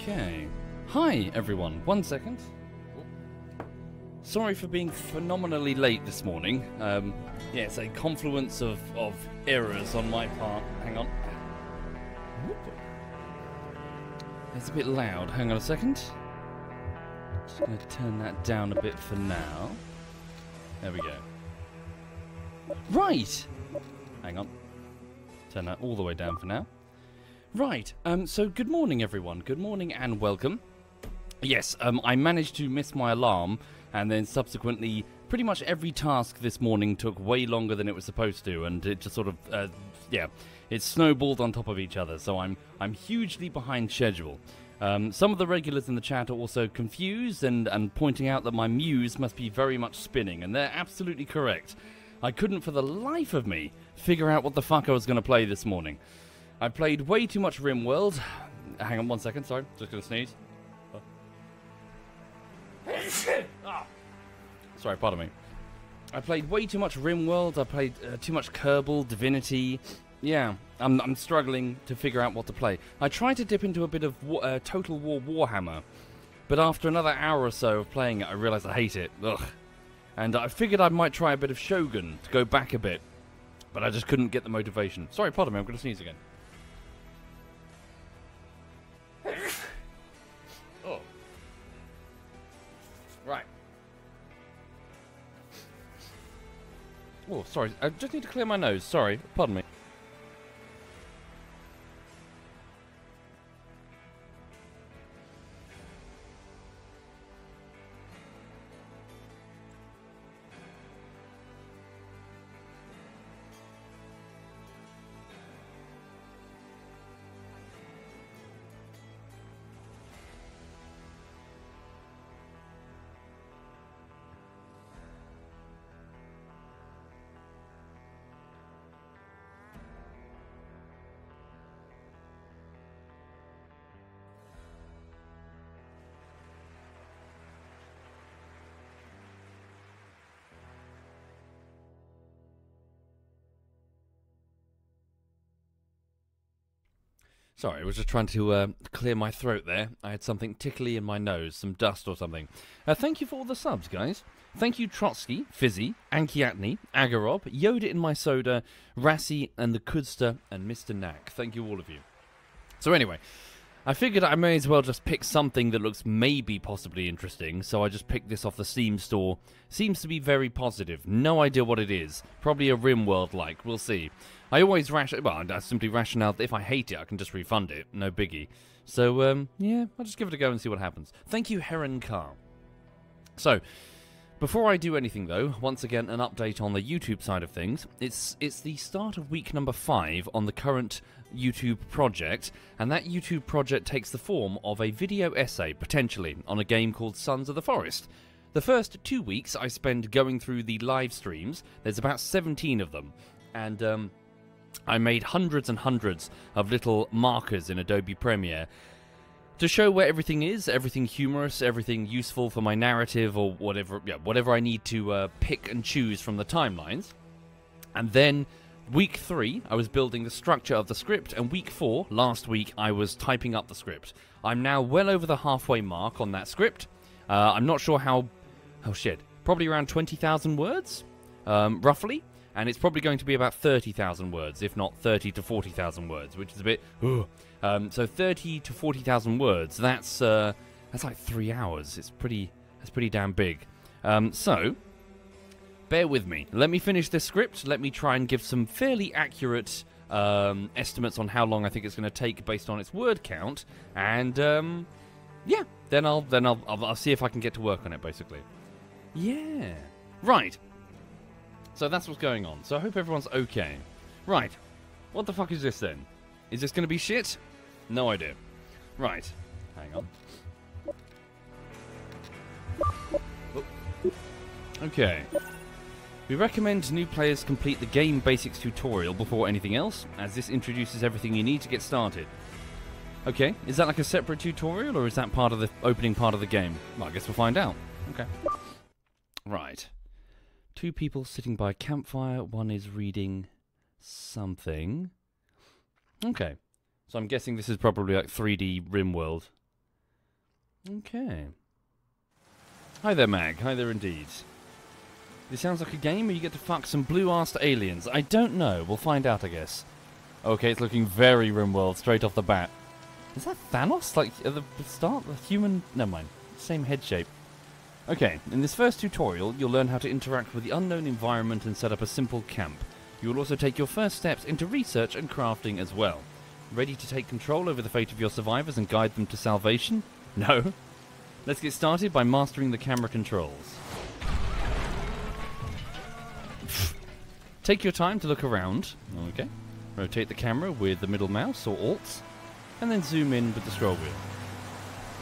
Okay. Hi, everyone. 1 second. Sorry for being phenomenally late this morning. Yeah, it's a confluence of errors on my part. Hang on. It's a bit loud. Hang on a second. Just going to turn that down a bit for now. There we go. Right! Hang on. Turn that all the way down for now. Right, so good morning everyone. Good morning and welcome. Yes, I managed to miss my alarm, and then subsequently pretty much every task this morning took way longer than it was supposed to, and it just sort of, yeah, it snowballed on top of each other, so I'm hugely behind schedule. Some of the regulars in the chat are also confused and pointing out that my muse must be very much spinning, and they're absolutely correct. I couldn't for the life of me figure out what the fuck I was going to play this morning. I played way too much RimWorld. Hang on 1 second, sorry, just going to sneeze. Sorry, pardon me. I played way too much RimWorld. I played too much Kerbal, Divinity. Yeah, I'm struggling to figure out what to play. I tried to dip into a bit of Total War Warhammer, but after another hour or so of playing it, I realised I hate it. Ugh. And I figured I might try a bit of Shogun to go back a bit, but I just couldn't get the motivation. Sorry, pardon me, I'm going to sneeze again. Oh. Right. Oh, sorry. I just need to clear my nose. Sorry. Pardon me. Sorry, I was just trying to clear my throat there. I had something tickly in my nose, some dust or something. Thank you for all the subs, guys. Thank you, Trotsky, Fizzy, Ankiatni, Agarob, Yoda in my soda, Rassi, and the Kudster, and Mr. Knack. Thank you, all of you. So anyway, I figured I may as well just pick something that looks maybe possibly interesting, so I just picked this off the Steam store. Seems to be very positive. No idea what it is. Probably a RimWorld-like. We'll see. I always I simply rationale that if I hate it, I can just refund it. No biggie. So, yeah, I'll just give it a go and see what happens. Thank you, Heron Carr. So, before I do anything, though, once again, an update on the YouTube side of things. It's the start of week number 5 on the current YouTube project, and that YouTube project takes the form of a video essay, potentially, on a game called Sons of the Forest. The first 2 weeks I spend going through the live streams. There's about 17 of them, and I made hundreds and hundreds of little markers in Adobe Premiere to show where everything is, everything humorous, everything useful for my narrative, or whatever, yeah, whatever I need to pick and choose from the timelines. And then week 3, I was building the structure of the script, and week 4, last week, I was typing up the script. I'm now well over the halfway mark on that script. I'm not sure how... Oh shit. Probably around 20,000 words, roughly. And it's probably going to be about 30,000 words, if not 30 to 40,000 words, which is a bit... so 30 to 40,000 words, that's like 3 hours. That's pretty damn big. So, bear with me. Let me finish this script. Let me try and give some fairly accurate estimates on how long I think it's going to take based on its word count. And, yeah, then I'll see if I can get to work on it, basically. Yeah. Right. So that's what's going on. So I hope everyone's okay. Right. What the fuck is this then? Is this going to be shit? No idea. Right. Hang on. Oh. Okay. We recommend new players complete the game basics tutorial before anything else, as this introduces everything you need to get started. Okay. Is that like a separate tutorial, or is that part of the opening part of the game? Well, I guess we'll find out. Okay. Right. 2 people sitting by a campfire, one is reading something. Okay. So I'm guessing this is probably like 3D RimWorld. Okay. Hi there, Mag. Hi there indeed. This sounds like a game where you get to fuck some blue-assed aliens. I don't know. We'll find out, I guess. Okay, it's looking very RimWorld straight off the bat. Is that Thanos? Like, at the start? The human... Never mind. Same head shape. Okay, in this first tutorial, you'll learn how to interact with the unknown environment and set up a simple camp. You will also take your first steps into research and crafting as well. Ready to take control over the fate of your survivors and guide them to salvation? No? Let's get started by mastering the camera controls. Take your time to look around. Okay. Rotate the camera with the middle mouse or Alt, and then zoom in with the scroll wheel.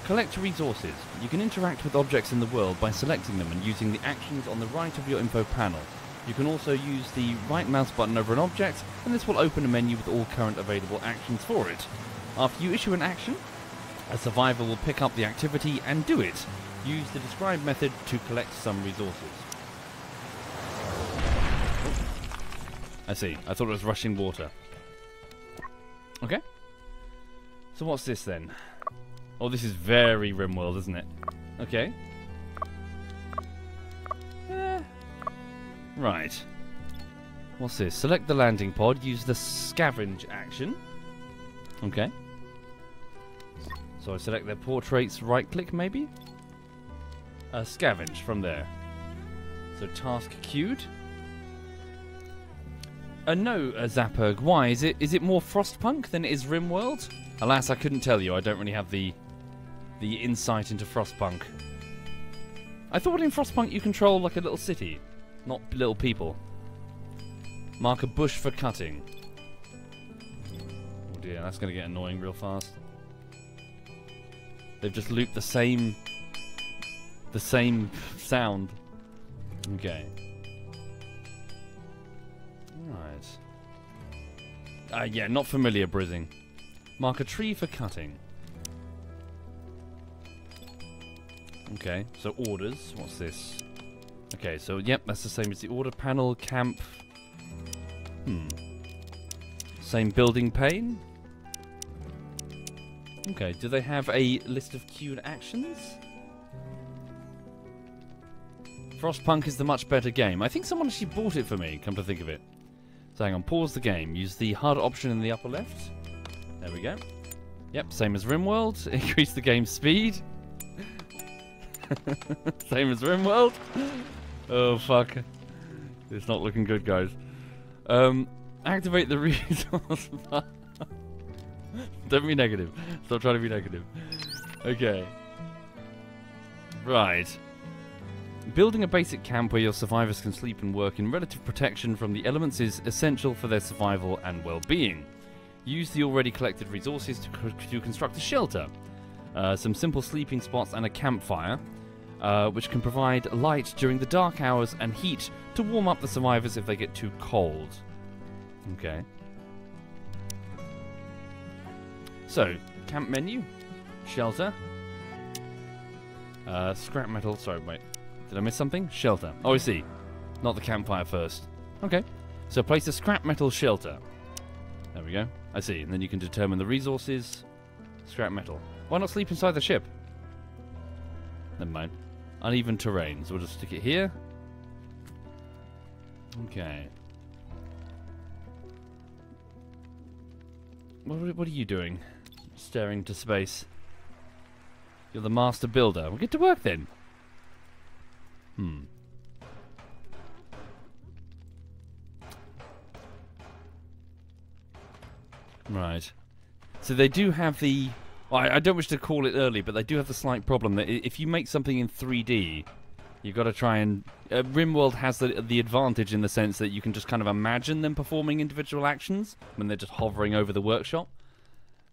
Collect resources. You can interact with objects in the world by selecting them and using the actions on the right of your info panel. You can also use the right mouse button over an object, and this will open a menu with all current available actions for it. After you issue an action, a survivor will pick up the activity and do it. Use the described method to collect some resources. I see. I thought it was rushing water. Okay. So what's this then? Oh, this is very RimWorld, isn't it? Okay. Right. What's this? Select the landing pod. Use the scavenge action. Okay. So I select their portraits, right-click maybe? Scavenge from there. So task queued. No, Zapperg. Why? Is it more Frostpunk than it is RimWorld? Alas, I couldn't tell you. I don't really have the insight into Frostpunk. I thought in Frostpunk you control like a little city, not little people. Mark a bush for cutting. Oh dear, that's going to get annoying real fast. They've just looped the same sound. Okay. Right. Yeah, not familiar, Brizzing. Mark a tree for cutting. Okay, so orders. What's this? Okay, so yep, that's the same as the order panel. Camp. Same building pane. Okay, do they have a list of queued actions? Frostpunk is the much better game. I think someone actually bought it for me, come to think of it. So hang on, pause the game. Use the HUD option in the upper left. There we go. Yep, same as RimWorld. Increase the game speed. Same as RimWorld. Oh, fuck. It's not looking good, guys. Activate the resource bar. Don't be negative. Stop trying to be negative. Okay. Right. Building a basic camp where your survivors can sleep and work in relative protection from the elements is essential for their survival and well-being. Use the already collected resources to construct a shelter. Some simple sleeping spots and a campfire, which can provide light during the dark hours and heat to warm up the survivors if they get too cold. Okay. So, camp menu, shelter, scrap metal, sorry, wait. Did I miss something? Shelter. Oh, I see. Not the campfire first. Okay. So place a scrap metal shelter. There we go. I see. And then you can determine the resources. Scrap metal. Why not sleep inside the ship? Never mind. Uneven terrain. So we'll just stick it here. Okay. What are you doing? Staring into space. You're the master builder. We'll get to work then. Right. So they do have the... Well, I don't wish to call it early, but they do have the slight problem that if you make something in 3D, you've got to try and... RimWorld has the advantage in the sense that you can just kind of imagine them performing individual actions when they're just hovering over the workshop.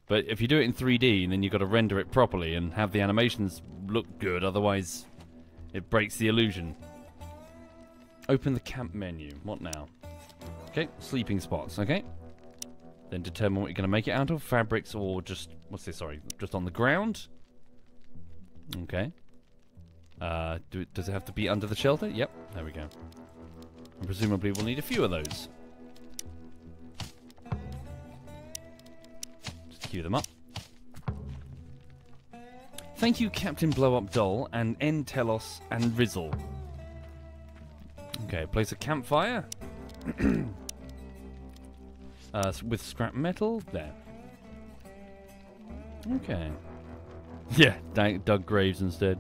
But if you do it in 3D, then you've got to render it properly and have the animations look good, otherwise it breaks the illusion. Open the camp menu. What now? Okay, sleeping spots, okay. Then determine what you're going to make it out of. Fabrics or just... What's this, sorry? Just on the ground? Okay. Does it have to be under the shelter? Yep, there we go. And presumably we'll need a few of those. Just queue them up. Thank you, Captain Blow Up Doll and N Telos and Rizzle. Okay, place a campfire. With scrap metal. There. Okay. Yeah, dug graves instead.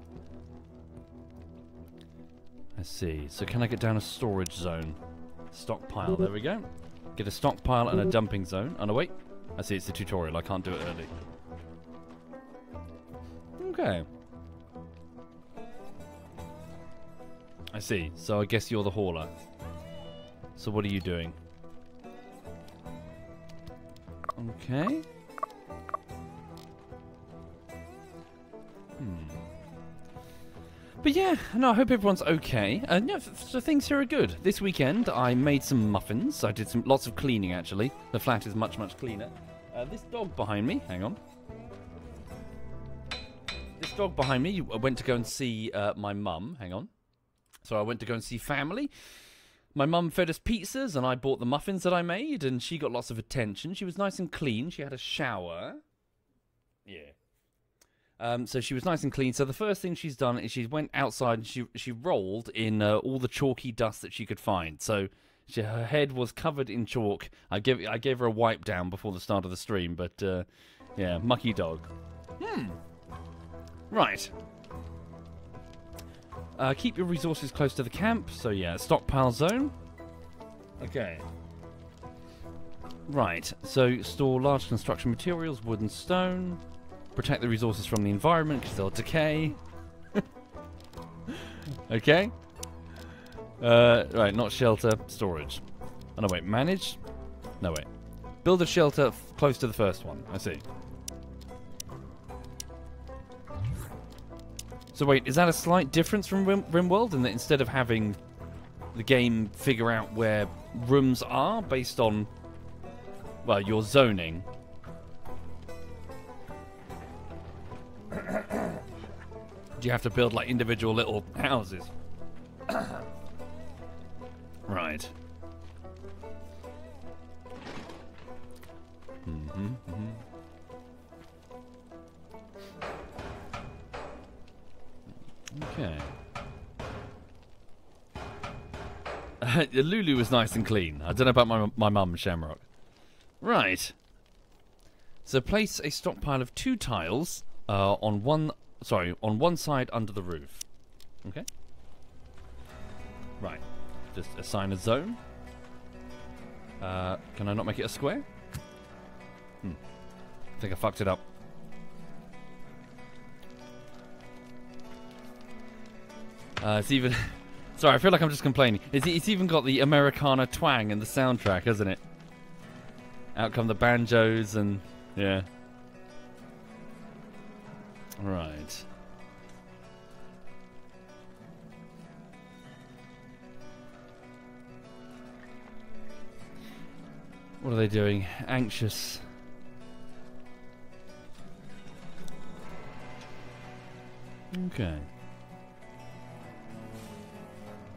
I see. So can I get down a storage zone? Stockpile. There we go. Get a stockpile and a dumping zone. Oh, no, wait. I see, it's a tutorial. I can't do it early. Okay. I see. So I guess you're the hauler. So what are you doing? Okay. But yeah, no, I hope everyone's okay. Yeah, so things here are good. This weekend, I made some muffins. I did lots of cleaning, actually. The flat is much, much cleaner. This dog behind me, hang on. This dog behind me, I went to go and see my mum. Hang on. So I went to go and see family. My mum fed us pizzas, and I bought the muffins that I made, and she got lots of attention. She was nice and clean. She had a shower. Yeah. So she was nice and clean. So the first thing she's done is she went outside and she rolled in all the chalky dust that she could find. So her head was covered in chalk. I gave her a wipe down before the start of the stream, but yeah, mucky dog. Right. Keep your resources close to the camp. So yeah, stockpile zone. Okay. Right. So store large construction materials, wood and stone. Protect the resources from the environment because they'll decay. Okay. Right, not shelter, storage. Oh no, wait, manage? No, wait. Build a shelter close to the first one. I see. So wait, is that a slight difference from RimWorld in that instead of having the game figure out where rooms are based on, well, your zoning? Do you have to build like individual little houses? Right. Okay. Lulu was nice and clean. I don't know about my mum, Shamrock. Right. So place a stockpile of 2 tiles on one side under the roof. Okay. Right. Just assign a zone. Can I not make it a square? I think I fucked it up. It's even... Sorry, I feel like I'm just complaining. It's even got the Americana twang in the soundtrack, hasn't it? Out come the banjos and... yeah. Right. What are they doing? Anxious. Okay.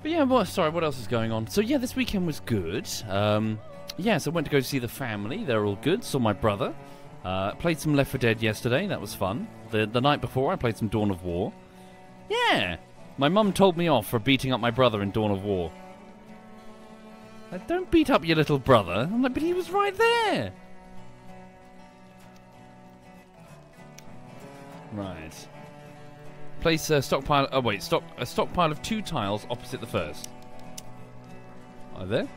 But yeah, well, sorry, what else is going on? So yeah, this weekend was good. Yeah, so I went to go see the family. They're all good. Saw my brother. Played some Left 4 Dead yesterday. That was fun. The night before, I played some Dawn of War. Yeah! My mum told me off for beating up my brother in Dawn of War. Like, don't beat up your little brother. I'm like, but he was right there. Right. Place a stockpile... oh, wait. A stockpile of 2 tiles opposite the first. Are there?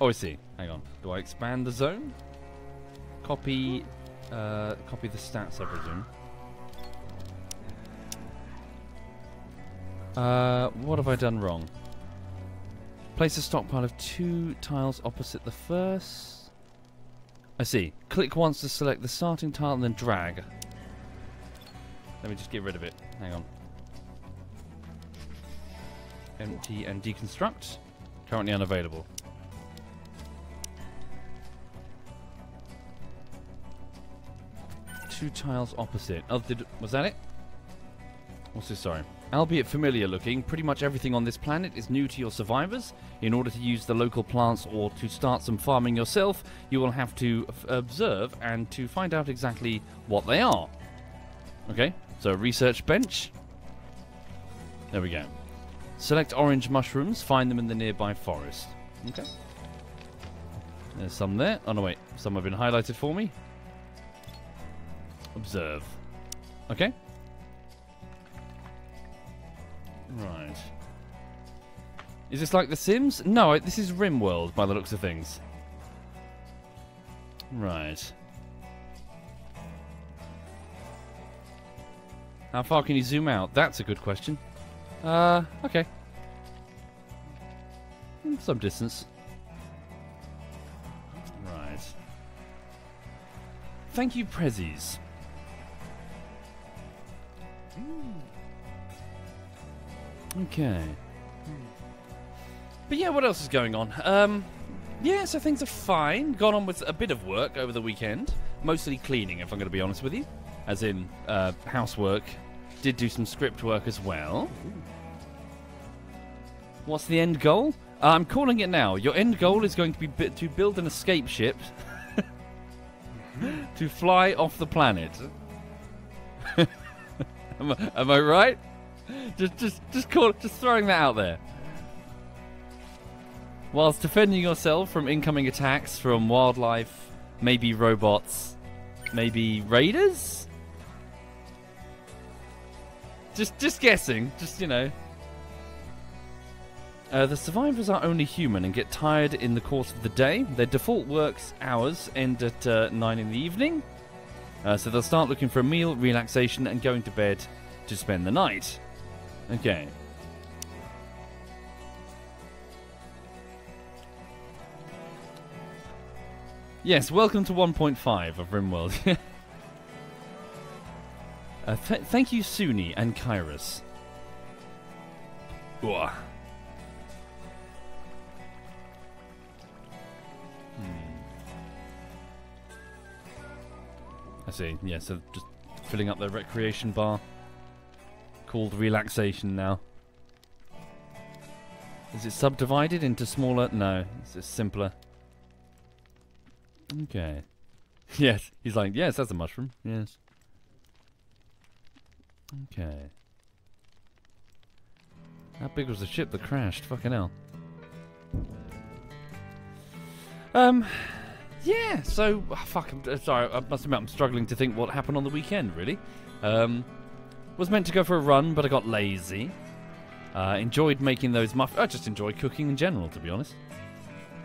Oh, I see. Hang on. Do I expand the zone? Copy the stats, I presume. What have I done wrong? Place a stockpile of 2 tiles opposite the first. I see. Click once to select the starting tile and then drag. Let me just get rid of it. Hang on. Empty and deconstruct. Currently unavailable. Two tiles opposite. Oh, was that it? What's this? Sorry. Albeit familiar looking, pretty much everything on this planet is new to your survivors. In order to use the local plants or to start some farming yourself, you will have to observe and to find out exactly what they are. Okay, so research bench. There we go. Select orange mushrooms, find them in the nearby forest. Okay. There's some there. Oh no, wait. Some have been highlighted for me. Observe. Okay. Right. Is this like The Sims? No, this is RimWorld by the looks of things. Right. How far can you zoom out? That's a good question. Okay. Some distance. Right. Thank you, Prezzies. Okay. But yeah, what else is going on? Yeah, so things are fine. Gone on with a bit of work over the weekend. Mostly cleaning, if I'm going to be honest with you. As in, housework. Did do some script work as well. What's the end goal? I'm calling it now. Your end goal is going to be to build an escape ship to fly off the planet. Am I right? Just throwing that out there. Whilst defending yourself from incoming attacks from wildlife, maybe robots, maybe raiders? Just guessing. Just, you know. The survivors are only human and get tired in the course of the day. Their default works hours end at 9 in the evening. So they'll start looking for a meal, relaxation, and going to bed to spend the night. Okay. Yes, welcome to 1.5 of RimWorld. Thank you, Suni and Kairos. Ooh. I see. Yeah, so just filling up their recreation bar. Called relaxation now. Is it subdivided into smaller? No, it's just simpler. Okay. Yes, he's like, yes, that's a mushroom. Yes. Okay. How big was the ship that crashed? Fucking hell. Yeah, so... fuck, sorry, I must admit I'm struggling to think what happened on the weekend, really. Was meant to go for a run, but I got lazy. Enjoyed making those I just enjoy cooking in general, to be honest.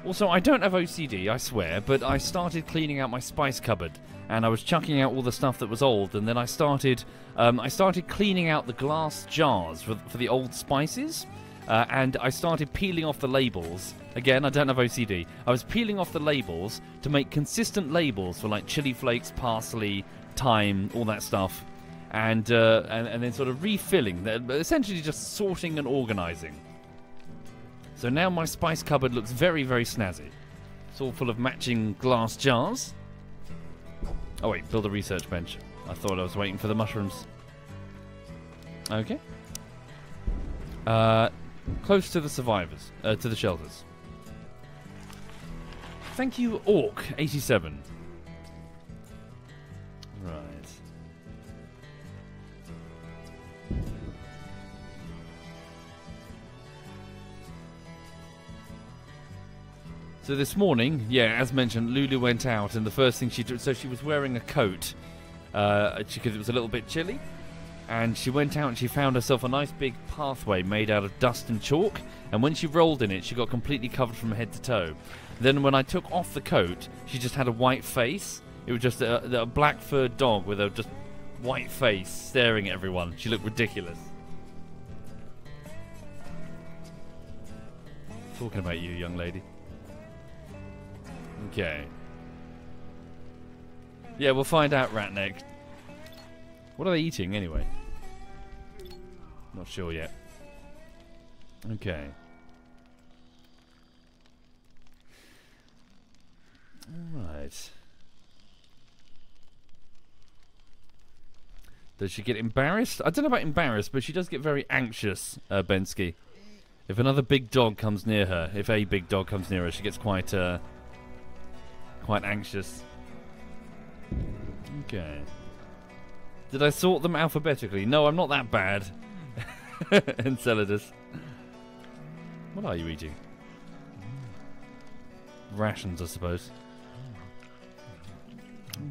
Also, I don't have OCD, I swear, but I started cleaning out my spice cupboard, and I was chucking out all the stuff that was old, and then I started cleaning out the glass jars for the old spices, and I started peeling off the labels. Again, I don't have OCD. I was peeling off the labels to make consistent labels for like chili flakes, parsley, thyme, all that stuff, and then sort of refilling, essentially just sorting and organising. So now my spice cupboard looks very, very snazzy. It's all full of matching glass jars. Oh wait, build a research bench. I thought I was waiting for the mushrooms. Okay. Close to the survivors, to the shelters. Thank you, Orc87. Right. So this morning, yeah, as mentioned, Lulu went out, and the first thing she did, so she was wearing a coat, because it was a little bit chilly, and she went out and she found herself a nice big pathway made out of dust and chalk, and when she rolled in it, she got completely covered from head to toe. Then when I took off the coat, she just had a white face. It was just a black furred dog with a just white face staring at everyone. She looked ridiculous. Talking about you, young lady. Okay. Yeah, we'll find out, Ratneck. What are they eating, anyway? Not sure yet. Okay. Alright. Does she get embarrassed? I don't know about embarrassed, but she does get very anxious, Bensky. If another big dog comes near her, if a big dog comes near her, she gets quite anxious. Okay. Did I sort them alphabetically? No, I'm not that bad. Enceladus. What are you eating? Rations, I suppose.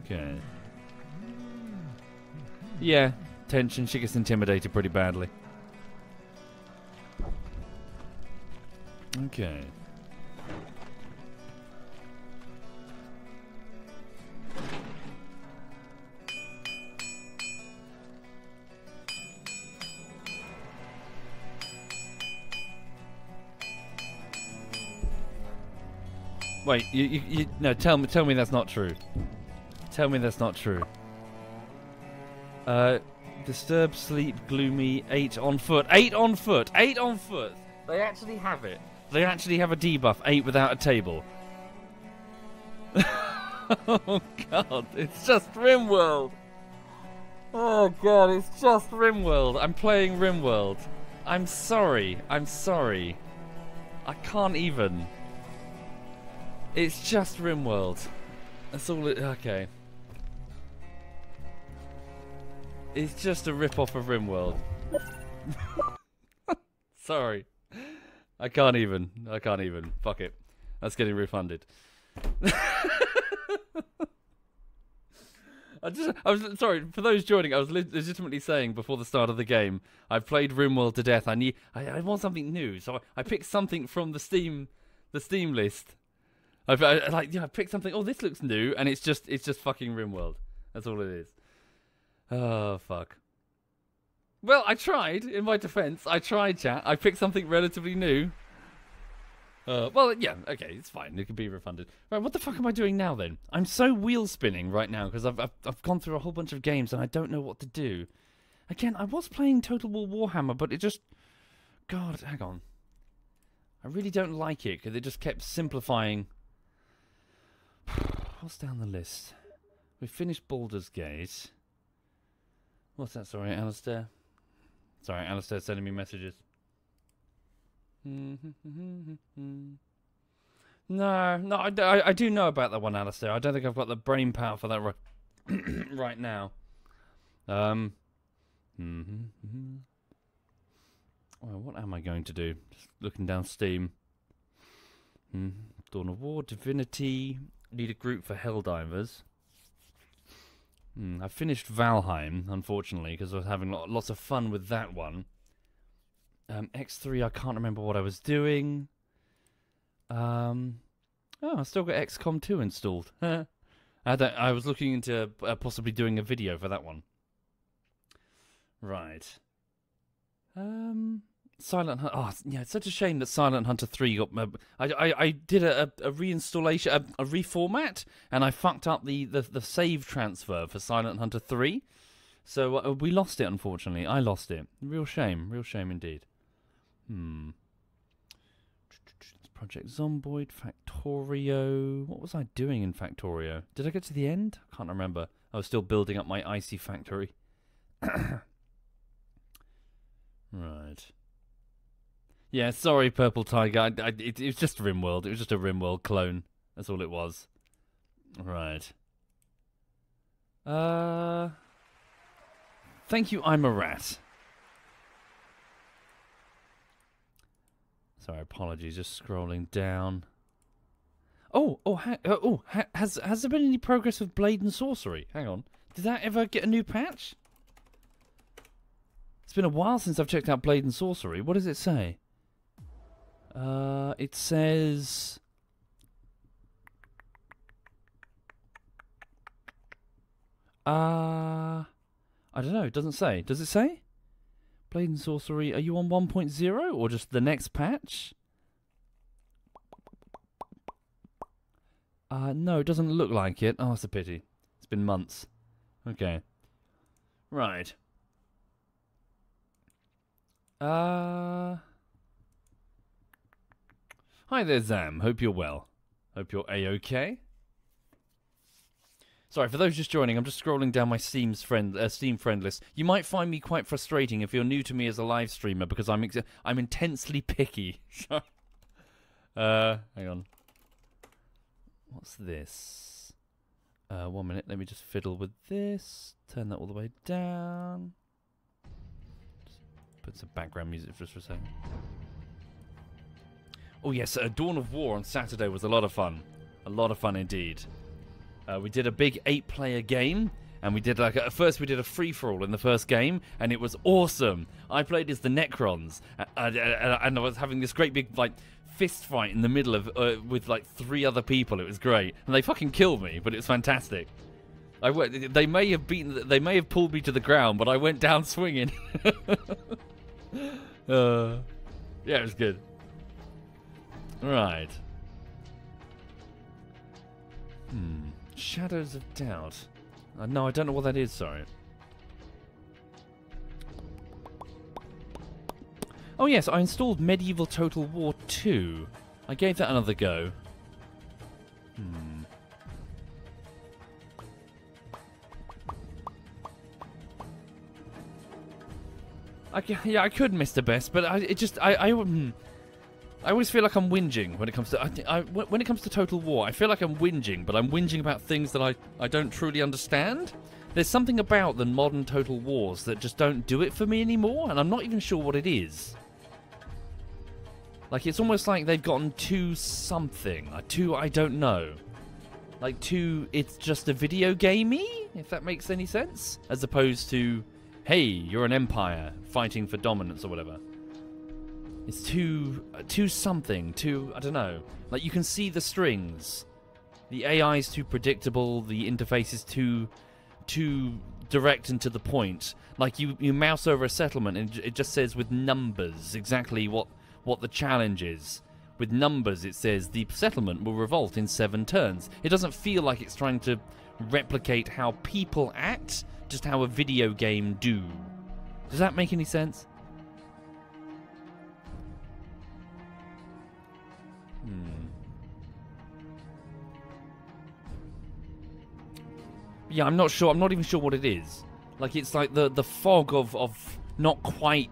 Okay. Yeah, tension. She gets intimidated pretty badly. Okay. Wait, no, tell me that's not true. Tell me that's not true. Disturbed sleep, gloomy, 8 on foot. 8 on foot! 8 on foot! They actually have it. They actually have a debuff, 8 without a table. Oh god, it's just RimWorld! Oh god, it's just RimWorld. I'm playing RimWorld. I'm sorry. I'm sorry. I can't even. It's just RimWorld. That's all it... Okay. It's just a rip-off of RimWorld. Sorry. I can't even. I can't even. Fuck it. That's getting refunded. I was sorry for those joining. I was legitimately saying before the start of the game, I've played RimWorld to death. I want something new, so I picked something from the Steam list. I picked something. Oh, this looks new, and it's just fucking RimWorld. That's all it is. Oh fuck. Well, I tried. In my defense, I tried, chat. I picked something relatively new. Well, yeah, okay, it's fine. It can be refunded. Right, what the fuck am I doing now then? I'm so wheel spinning right now because I've gone through a whole bunch of games and I don't know what to do. Again, I was playing Total War Warhammer, but it just... God, hang on. I really don't like it because it just kept simplifying. What's down the list? We finished Baldur's Gate. What's that? Sorry, Alistair. Sorry, Alistair's sending me messages. No, I do know about that one, Alistair. I don't think I've got the brain power for that right now. Well, what am I going to do? Just looking down Steam. Dawn of War, Divinity. Need a group for Helldivers. I finished Valheim, unfortunately, because I was having lots of fun with that one. X3, I can't remember what I was doing. Oh, I still got XCOM 2 installed. I was looking into possibly doing a video for that one. Right. Silent Hunter. Oh, yeah, it's such a shame that Silent Hunter 3 got... I did a reinstallation, a reformat, and I fucked up the save transfer for Silent Hunter 3. So we lost it, unfortunately. I lost it. Real shame indeed. Project Zomboid, Factorio. What was I doing in Factorio? Did I get to the end? I can't remember. I was still building up my icy factory. Right. Yeah, sorry, Purple Tiger. It was just RimWorld. It was just a RimWorld clone. That's all it was. Right. Thank you, I'm a rat. Sorry, apologies. Just scrolling down. Has there been any progress with Blade and Sorcery? Hang on. Did that ever get a new patch? It's been a while since I've checked out Blade and Sorcery. What does it say? It says... I don't know. It doesn't say. Does it say? Blade and Sorcery, are you on 1.0 or just the next patch? No, it doesn't look like it. Oh, it's a pity. It's been months. Okay. Right. Hi there, Zam. Hope you're well. Hope you're A-okay. Sorry, for those just joining, I'm just scrolling down my Steam friend list. You might find me quite frustrating if you're new to me as a live streamer because I'm intensely picky. Hang on. What's this? 1 minute. Let me just fiddle with this. Turn that all the way down. Just put some background music just for a second. Oh yes, Dawn of War on Saturday was a lot of fun. A lot of fun indeed. We did a big 8-player game, and we did like at first we did a free-for-all in the first game, and it was awesome. I played as the Necrons, and I was having this great big like fist fight in the middle of with like 3 other people. It was great, and they fucking killed me, but it was fantastic. They may have pulled me to the ground, but I went down swinging. Yeah, it was good. Right. Shadows of Doubt. No, I don't know what that is, sorry. Oh yes, I installed Medieval Total War 2. I gave that another go. Yeah, I could miss the best, but I always feel like I'm whinging when it comes to when it comes to Total War. I feel like I'm whinging, but I'm whinging about things that I don't truly understand. There's something about the modern Total Wars that just don't do it for me anymore, and I'm not even sure what it is. Like, it's almost like they've gotten too something, too I don't know. Like, too it's just a video gamey, if that makes any sense, as opposed to, hey, you're an empire fighting for dominance or whatever. It's too something, too, I don't know. Like, you can see the strings. The AI is too predictable, the interface is too direct and to the point. Like, you mouse over a settlement and it just says with numbers exactly what the challenge is. With numbers it says the settlement will revolt in 7 turns. It doesn't feel like it's trying to replicate how people act, just how a video game do. Does that make any sense? Yeah, I'm not sure. I'm not even sure what it is. Like, it's like the fog of not quite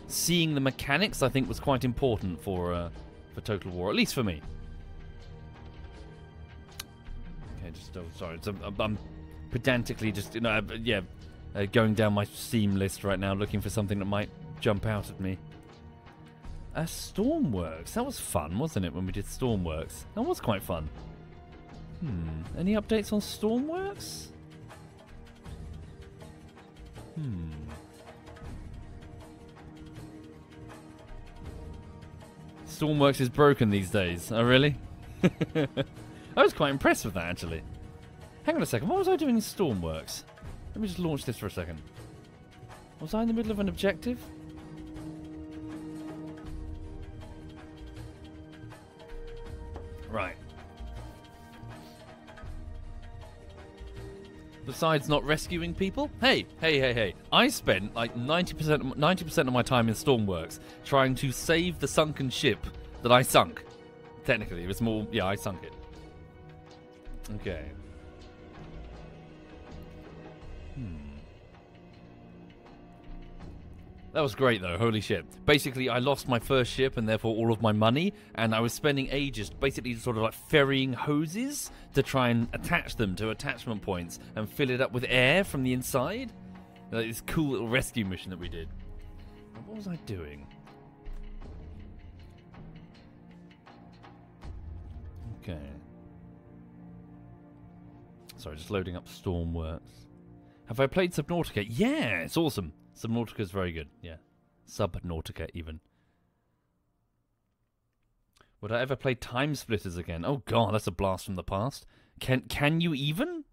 seeing the mechanics, I think, was quite important for Total War, at least for me. Okay, just sorry. I'm pedantically just going down my Steam list right now, looking for something that might jump out at me. Stormworks. That was fun, wasn't it? When we did Stormworks, that was quite fun. Any updates on Stormworks? Stormworks is broken these days. Oh, really? I was quite impressed with that, actually. Hang on a second. What was I doing in Stormworks? Let me just launch this for a second. Was I in the middle of an objective? Right. Besides not rescuing people? Hey. I spent like 90% of my time in Stormworks trying to save the sunken ship that I sunk. Technically, it was more... Yeah, I sunk it. Okay. That was great, though. Holy shit. Basically, I lost my first ship and therefore all of my money, and I was spending ages basically sort of like ferrying hoses to try and attach them to attachment points and fill it up with air from the inside. Like this cool little rescue mission that we did. What was I doing? Okay. Sorry, just loading up Stormworks. Have I played Subnautica? Yeah, it's awesome. Subnautica is very good, yeah. Subnautica, even. Would I ever play Time Splitters again? Oh god, that's a blast from the past. Can you even?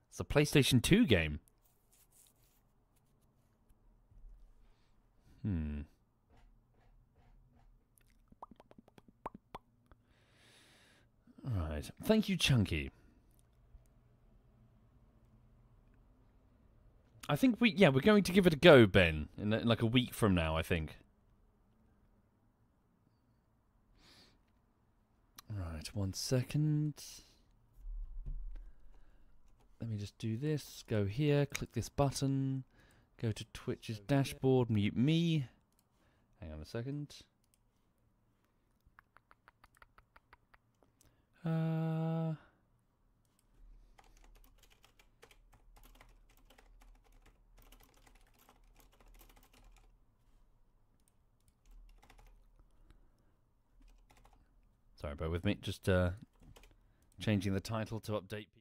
It's a PlayStation 2 game. Right. Thank you, Chunky. I think we're going to give it a go, Ben, in like a week from now, I think. Right, 1 second. Let me just do this. Go here, click this button. Go to Twitch's dashboard, mute me. Hang on a second. Sorry, bear with me. Just changing the title to update people.